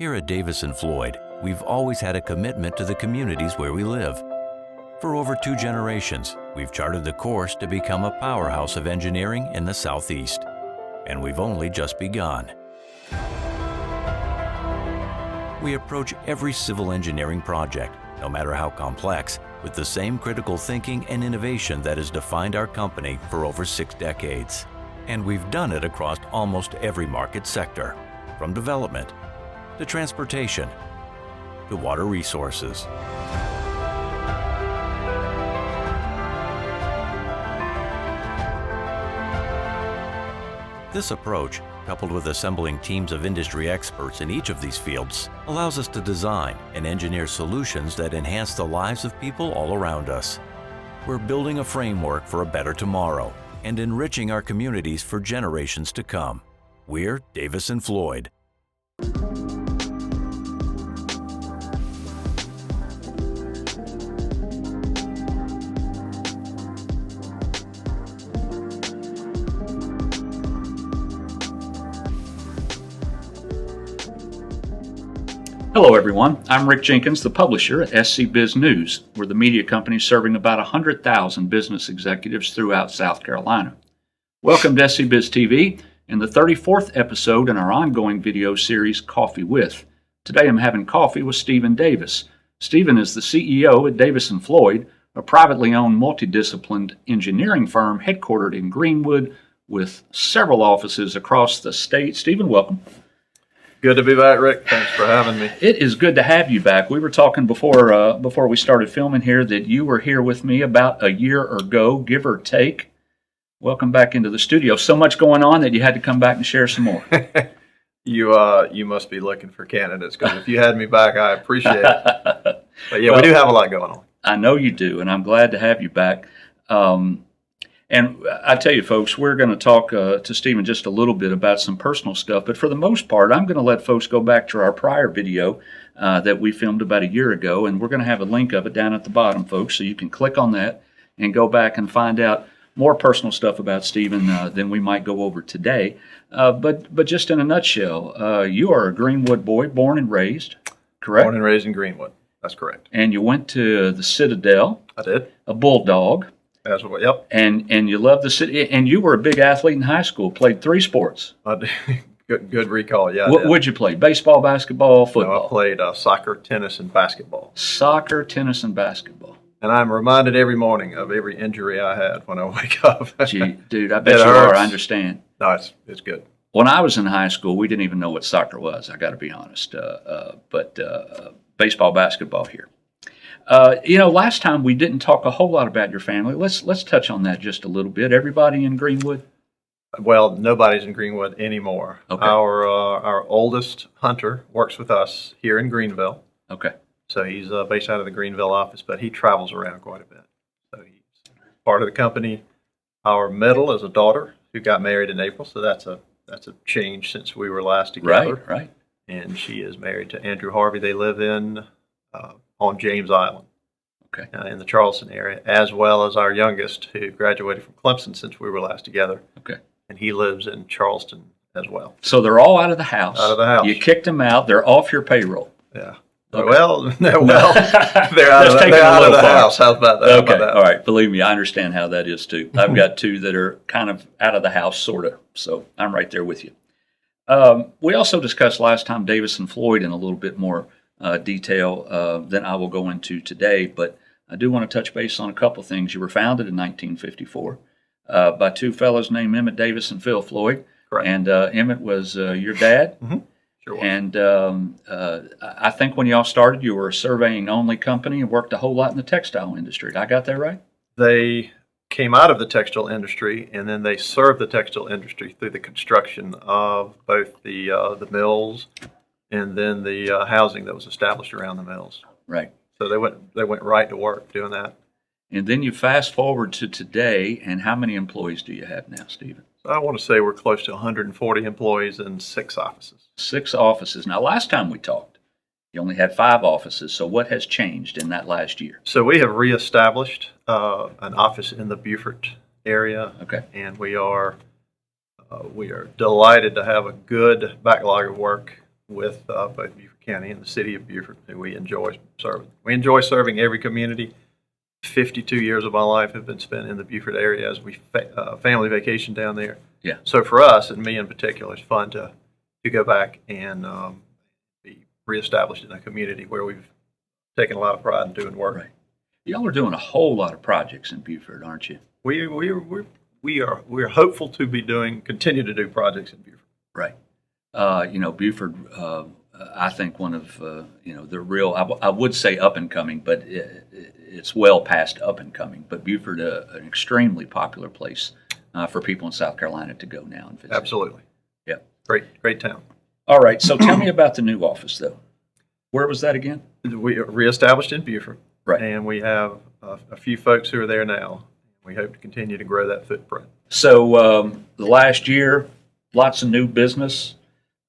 Here at Davis Floyd, we've always had a commitment to the communities where we live. For over 2 generations, we've charted the course to become a powerhouse of engineering in the Southeast. And we've only just begun. We approach every civil engineering project, no matter how complex, with the same critical thinking and innovation that has defined our company for over 6 decades. And we've done it across almost every market sector, from development to transportation to water resources. This approach, coupled with assembling teams of industry experts in each of these fields, allows us to design and engineer solutions that enhance the lives of people all around us. We're building a framework for a better tomorrow and enriching our communities for generations to come. We're Davis Floyd. Hello everyone, I'm Rick Jenkins, the publisher at SCBIZ News. We're the media company serving about 100,000 business executives throughout South Carolina. Welcome to SCBIZtv and the 34th episode in our ongoing video series, Coffee With. Today I'm having coffee with Stephen Davis. Stephen is the CEO at Davis Floyd, a privately owned multidisciplined engineering firm headquartered in Greenwood with several offices across the state. Stephen, welcome. Good to be back, Rick. Thanks for having me. It is good to have you back. We were talking before we started filming here that you were here with me about a year ago, give or take. Welcome back into the studio. So much going on that you had to come back and share some more. You must be looking for candidates, because if you had me back, I appreciate it. But yeah, we do have a lot going on. I know you do, and I'm glad to have you back. And I tell you, folks, we're going to talk to Stephen just a little bit about some personal stuff. But for the most part, I'm going to let folks go back to our prior video that we filmed about a year ago. And we're going to have a link of it down at the bottom, folks. So you can click on that and go back and find out more personal stuff about Stephen than we might go over today. But just in a nutshell, you are a Greenwood boy, born and raised, correct? Born and raised in Greenwood. That's correct. And you went to the Citadel. I did. A Bulldog. That's what. Yep. And you love the city, and you were a big athlete in high school. Played 3 sports. Good recall. Yeah. What'd you play? Baseball, basketball, football? No, I played soccer, tennis, and basketball. Soccer, tennis, and basketball. And I'm reminded every morning of every injury I had when I wake up. Gee, dude, I bet you are. I understand. No, it's good. When I was in high school, we didn't even know what soccer was. I got to be honest. But baseball, basketball here. Last time we didn't talk a whole lot about your family. Let's touch on that just a little bit. Everybody in Greenwood? Well, nobody's in Greenwood anymore. Okay. Our oldest Hunter works with us here in Greenville. Okay. So he's based out of the Greenville office, but he travels around quite a bit. So he's part of the company. Our middle is a daughter who got married in April, so that's a change since we were last together. Right. And she is married to Andrew Harvey. They live in on James Island, okay, in the Charleston area, as well as our youngest, who graduated from Clemson since we were last together. Okay. And he lives in Charleston as well. So they're all out of the house. Out of the house. You kicked them out. They're off your payroll. Yeah. Okay. Well, they're out of the house. How about that? Okay. All right. Believe me, I understand how that is too. I've got 2 that are kind of out of the house, sort of. So I'm right there with you. We also discussed last time Davis Floyd in a little bit more detail than I will go into today, but I do want to touch base on a couple things. You were founded in 1954 by 2 fellows named Emmett Davis and Phil Floyd. Correct. And Emmett was your dad. Mm-hmm. Sure was. And I think when y'all started, you were a surveying-only company and worked a whole lot in the textile industry. I got that right? They came out of the textile industry, and then they served the textile industry through the construction of both the mills and then the housing that was established around the mills. Right. So they went right to work doing that. And then you fast forward to today, and how many employees do you have now, Stephen? I want to say we're close to 140 employees in 6 offices. 6 offices. Now, last time we talked, you only had 5 offices. So what has changed in that last year? So we have reestablished an office in the Beaufort area. Okay. And we are delighted to have a good backlog of work with both Beaufort County and the city of Beaufort, who we enjoy serving. We enjoy serving every community. 52 years of my life have been spent in the Beaufort area as we family vacation down there. Yeah. So for us, and me in particular, it's fun to go back and be reestablished in a community where we've taken a lot of pride in doing work. Right. Y'all are doing a whole lot of projects in Beaufort, aren't you? We're hopeful to be continue to do projects in Beaufort. Right. Beaufort, I think one of, the real, I would say up and coming, but it's well past up and coming. But Beaufort, an extremely popular place for people in South Carolina to go now and visit. Absolutely. Yeah. Great town. All right. So tell me about the new office, though. Where was that again? We are reestablished in Beaufort. Right. And we have a few folks who are there now. We hope to continue to grow that footprint. So the last year, lots of new business.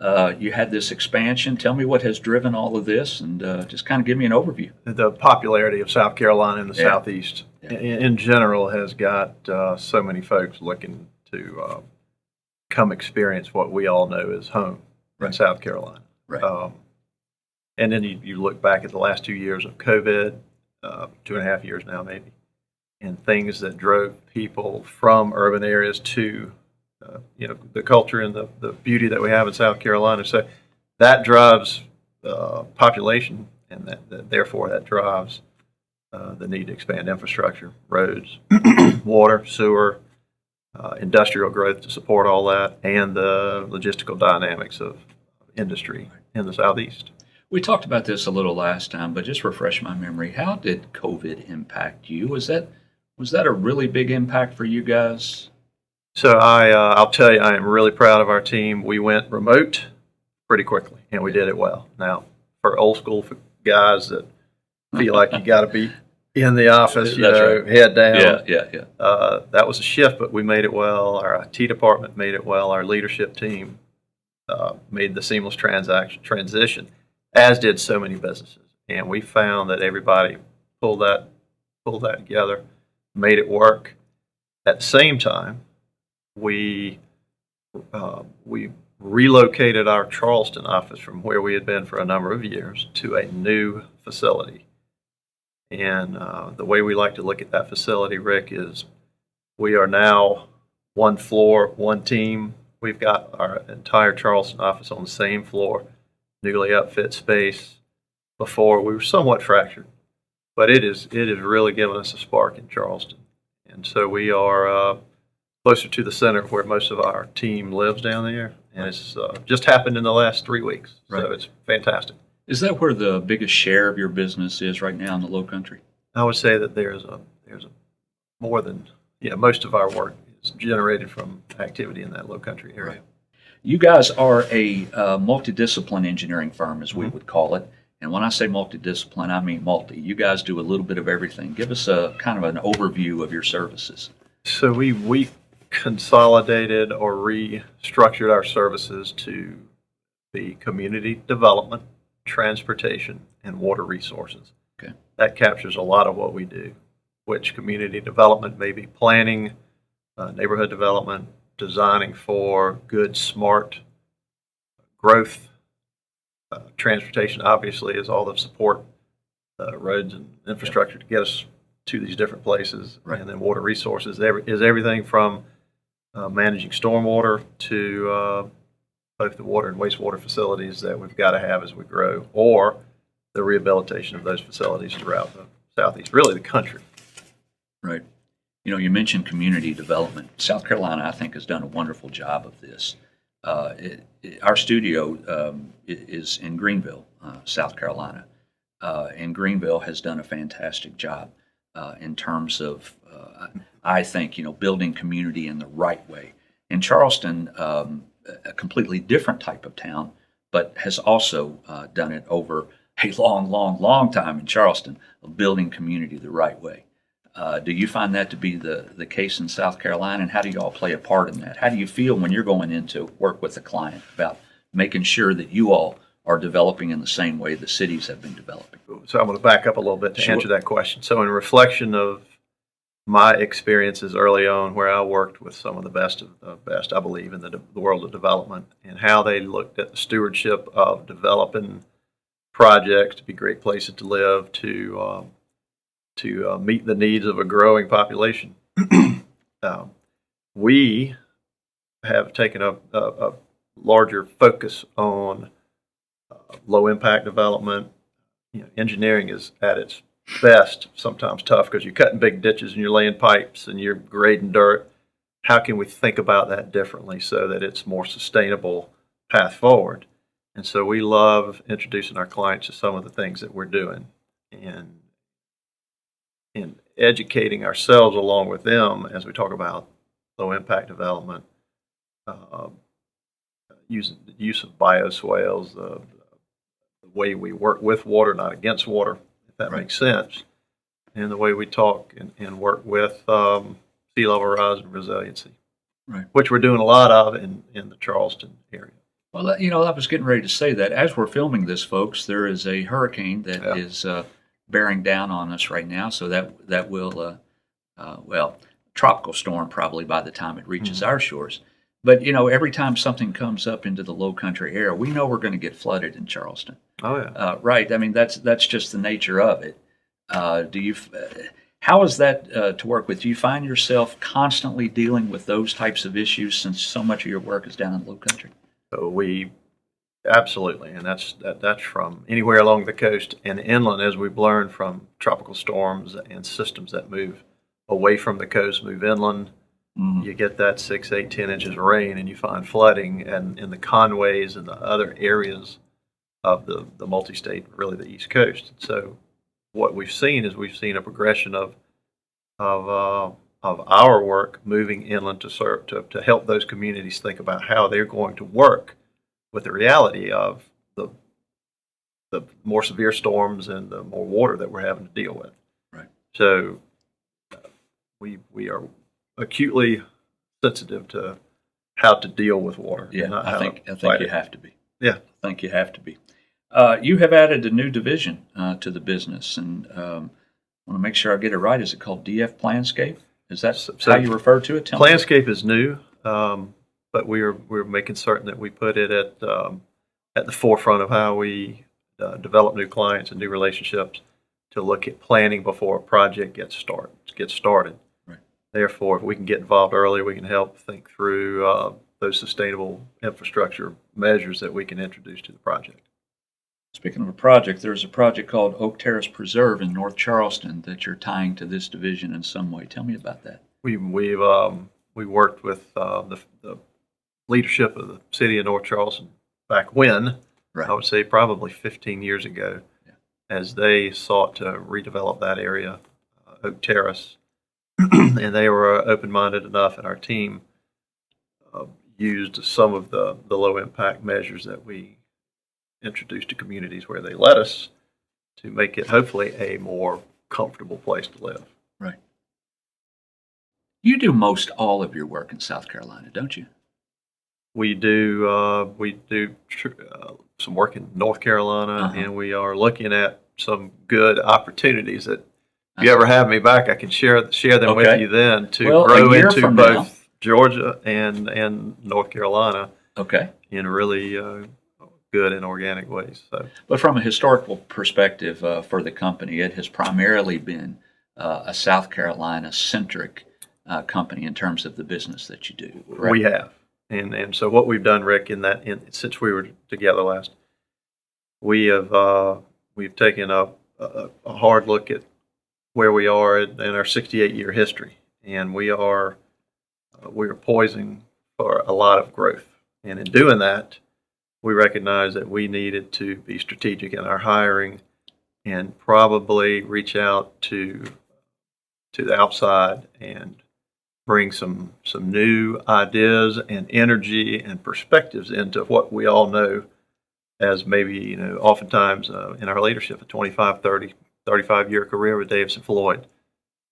You had this expansion. Tell me what has driven all of this, and just kind of give me an overview. The popularity of South Carolina and the Yeah. Southeast Yeah. in general has got so many folks looking to come experience what we all know is home in Right. South Carolina. Right. And then you look back at the last 2 years of COVID, 2.5 years now maybe, and things that drove people from urban areas to the culture and the beauty that we have in South Carolina. So that drives population, and therefore that drives the need to expand infrastructure, roads, water, sewer, industrial growth to support all that, and the logistical dynamics of industry in the Southeast. We talked about this a little last time, but just refresh my memory. How did COVID impact you? Was that a really big impact for you guys? So I'll tell you, I am really proud of our team. We went remote pretty quickly, and we did it well. Now, for old school guys that feel like you got to be in the office, Right. head down. Yeah. That was a shift, but we made it well. Our IT department made it well. Our leadership team made the seamless transition, as did so many businesses. And we found that everybody pulled that together, made it work. At the same time, we relocated our Charleston office from where we had been for a number of years to a new facility. And the way we like to look at that facility, Rick, is we are now one floor, one team. We've got our entire Charleston office on the same floor, newly upfit space. Before, we were somewhat fractured, but it is really given us a spark in Charleston. And so we are closer to the center of where most of our team lives down there. And it's just happened in the last 3 weeks. Right. So it's fantastic. Is that where the biggest share of your business is right now in the Low Country? I would say that there's a more than, most of our work is generated from activity in that Low Country area. Right. You guys are a multidiscipline engineering firm, as we would call it. And when I say multidiscipline, I mean multi. You guys do a little bit of everything. Give us a kind of an overview of your services. So we consolidated or restructured our services to be community development, transportation, and water resources. Okay. That captures a lot of what we do, which community development may be planning, neighborhood development, designing for good, smart growth. Transportation, obviously, is all the support, roads and infrastructure to get us to these different places. Right. And then water resources is everything from managing stormwater to both the water and wastewater facilities that we've got to have as we grow, or the rehabilitation of those facilities throughout the Southeast, really the country. Right. You mentioned community development. South Carolina, I think, has done a wonderful job of this. Our studio is in Greenville, South Carolina, and Greenville has done a fantastic job in terms of, I think, building community in the right way. In Charleston, a completely different type of town, but has also done it over a long time in Charleston of building community the right way. Do you find that to be the case in South Carolina, and how do you all play a part in that? How do you feel when you're going in to work with a client about making sure that you all are developing in the same way the cities have been developing? So I'm going to back up a little bit to Sure. answer that question. So in reflection of my experiences early on, where I worked with some of the best, I believe, in the world of development, and how they looked at the stewardship of developing projects to be great places to live, to meet the needs of a growing population. We have taken a larger focus on low impact development. Engineering is at its best sometimes tough because you're cutting big ditches and you're laying pipes and you're grading dirt. How can we think about that differently so that it's more sustainable path forward? And so we love introducing our clients to some of the things that we're doing and educating ourselves along with them as we talk about low impact development, using the use of bioswales, the way we work with water, not against water, if that makes sense, and the way we talk and work with sea level rise and resiliency, which we're doing a lot of in the Charleston area. Well, I was getting ready to say that as we're filming this, folks, there is a hurricane that is bearing down on us right now. So that will, tropical storm probably by the time it reaches our shores. But, every time something comes up into the low country area, we know we're going to get flooded in Charleston. Oh, yeah. Right. I mean, that's just the nature of it. How is that to work with? Do you find yourself constantly dealing with those types of issues since so much of your work is down in the low country? So we absolutely, and that's from anywhere along the coast and inland, as we've learned from tropical storms and systems that move away from the coast, move inland. You get that 6, 8, 10 inches of rain, and you find flooding and in the conways and the other areas of the multi-state, really the East Coast. So what we've seen is a progression of our work moving inland to help those communities think about how they're going to work with the reality of the more severe storms and the more water that we're having to deal with. Right. So we are acutely sensitive to how to deal with water. Yeah, I think you have to be. Yeah, I think you have to be. You have added a new division to the business, and I want to make sure I get it right. Is it called DF Planscape? Is that how you refer to it? Planscape is new, but we're making certain that we put it at the forefront of how we develop new clients and new relationships to look at planning before a project gets started. Right. Therefore, if we can get involved early, we can help think through those sustainable infrastructure measures that we can introduce to the project. Speaking of a project, there's a project called Oak Terrace Preserve in North Charleston that you're tying to this division in some way. Tell me about that. We worked with the leadership of the city of North Charleston back when, I would say probably 15 years ago, as they sought to redevelop that area, Oak Terrace, and they were open-minded enough, and our team used some of the low-impact measures that we introduced to communities where they let us to make it hopefully a more comfortable place to live. Right. You do most all of your work in South Carolina, don't you? We do some work in North Carolina, and we are looking at some good opportunities that if you ever have me back, I can share them with you then to grow into both Georgia and North Carolina. Okay. In really good and organic ways. So, but from a historical perspective for the company, it has primarily been a South Carolina-centric company in terms of the business that you do. Correct? We have, and so what we've done, Rick, since we were together last, we've taken a hard look at where we are in our 68-year history, and we are poising for a lot of growth. And in doing that, we recognize that we needed to be strategic in our hiring and probably reach out to the outside and bring some new ideas and energy and perspectives into what we all know as maybe, oftentimes in our leadership, a 25, 30, 35-year career with Davis Floyd.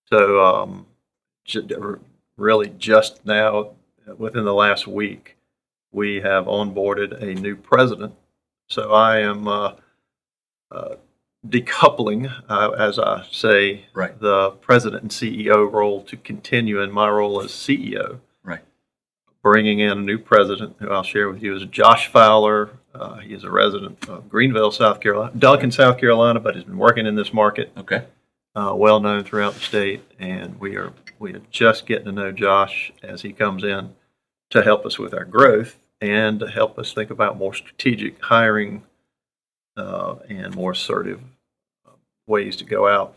So really just now, within the last week, we have onboarded a new president. So I am decoupling, as I say, Right. the president and CEO role to continue in my role as CEO. Right. Bringing in a new president, who I'll share with you, is Josh Fowler. He is a resident of Greenville, South Carolina, Duncan, South Carolina, but has been working in this market. Okay. Well known throughout the state, and we are just getting to know Josh as he comes in to help us with our growth and to help us think about more strategic hiring and more assertive ways to go out,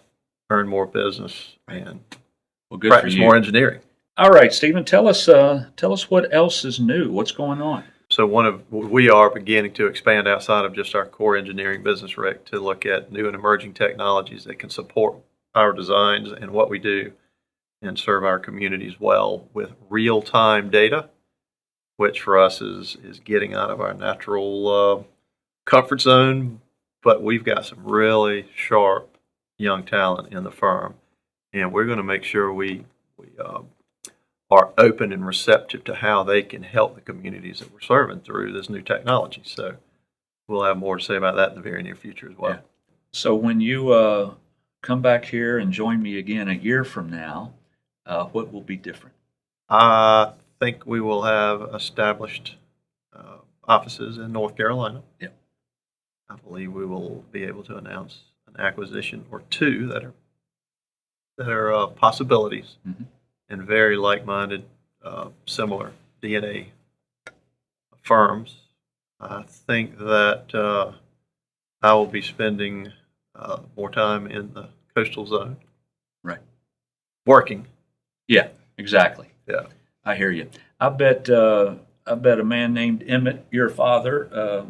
earn more business, and Well, good practice for you. more engineering. All right, Stephen, tell us what else is new. What's going on? So we are beginning to expand outside of just our core engineering business, Rick, to look at new and emerging technologies that can support our designs and what we do and serve our communities well with real-time data, which for us is getting out of our natural comfort zone. But we've got some really sharp young talent in the firm, and we're going to make sure we are open and receptive to how they can help the communities that we're serving through this new technology. So we'll have more to say about that in the very near future as well. Yeah. So when you come back here and join me again a year from now, what will be different? I think we will have established offices in North Carolina. Yeah. I believe we will be able to announce an acquisition or two that are possibilities. Mm-hmm. And very like-minded, similar DNA firms. I think that I will be spending more time in the coastal zone. Right. Working. Yeah, exactly. Yeah. I hear you. I bet a man named Emmett, your father,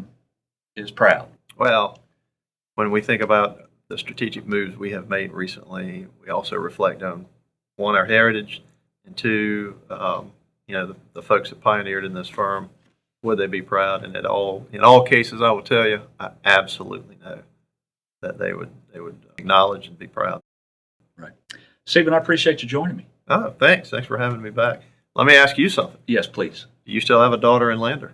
is proud. Well, when we think about the strategic moves we have made recently, we also reflect on, one, our heritage, and two, the folks that pioneered in this firm. Would they be proud? And in all cases, I will tell you, I absolutely know that they would acknowledge and be proud. Right. Stephen, I appreciate you joining me. Oh, thanks. Thanks for having me back. Let me ask you something. Yes, please. Do you still have a daughter in Lander?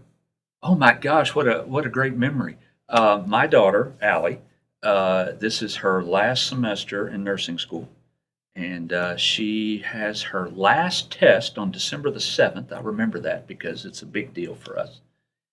Oh my gosh, what a great memory. My daughter, Allie, this is her last semester in nursing school. And she has her last test on December the 7th. I remember that because it's a big deal for us.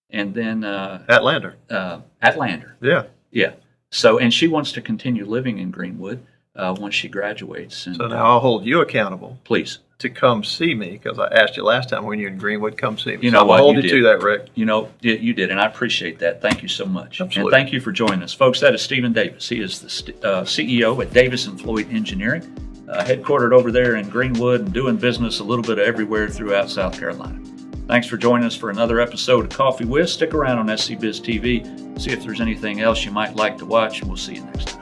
And then At Lander. At Lander. Yeah. Yeah. So, and she wants to continue living in Greenwood once she graduates. And, So now I'll hold you accountable please. to come see me, because I asked you last time when you're in Greenwood, come see me. You know so what? I'll hold You you did. to that, Rick. You know, you did, and I appreciate that. Thank you so much. Absolutely. And thank you for joining us. Folks, that is Stephen Davis. He is the CEO at Davis Floyd Engineering, headquartered over there in Greenwood and doing business a little bit everywhere throughout South Carolina. Thanks for joining us for another episode of Coffee With. Stick around on SCBIZtv. See if there's anything else you might like to watch, and we'll see you next time.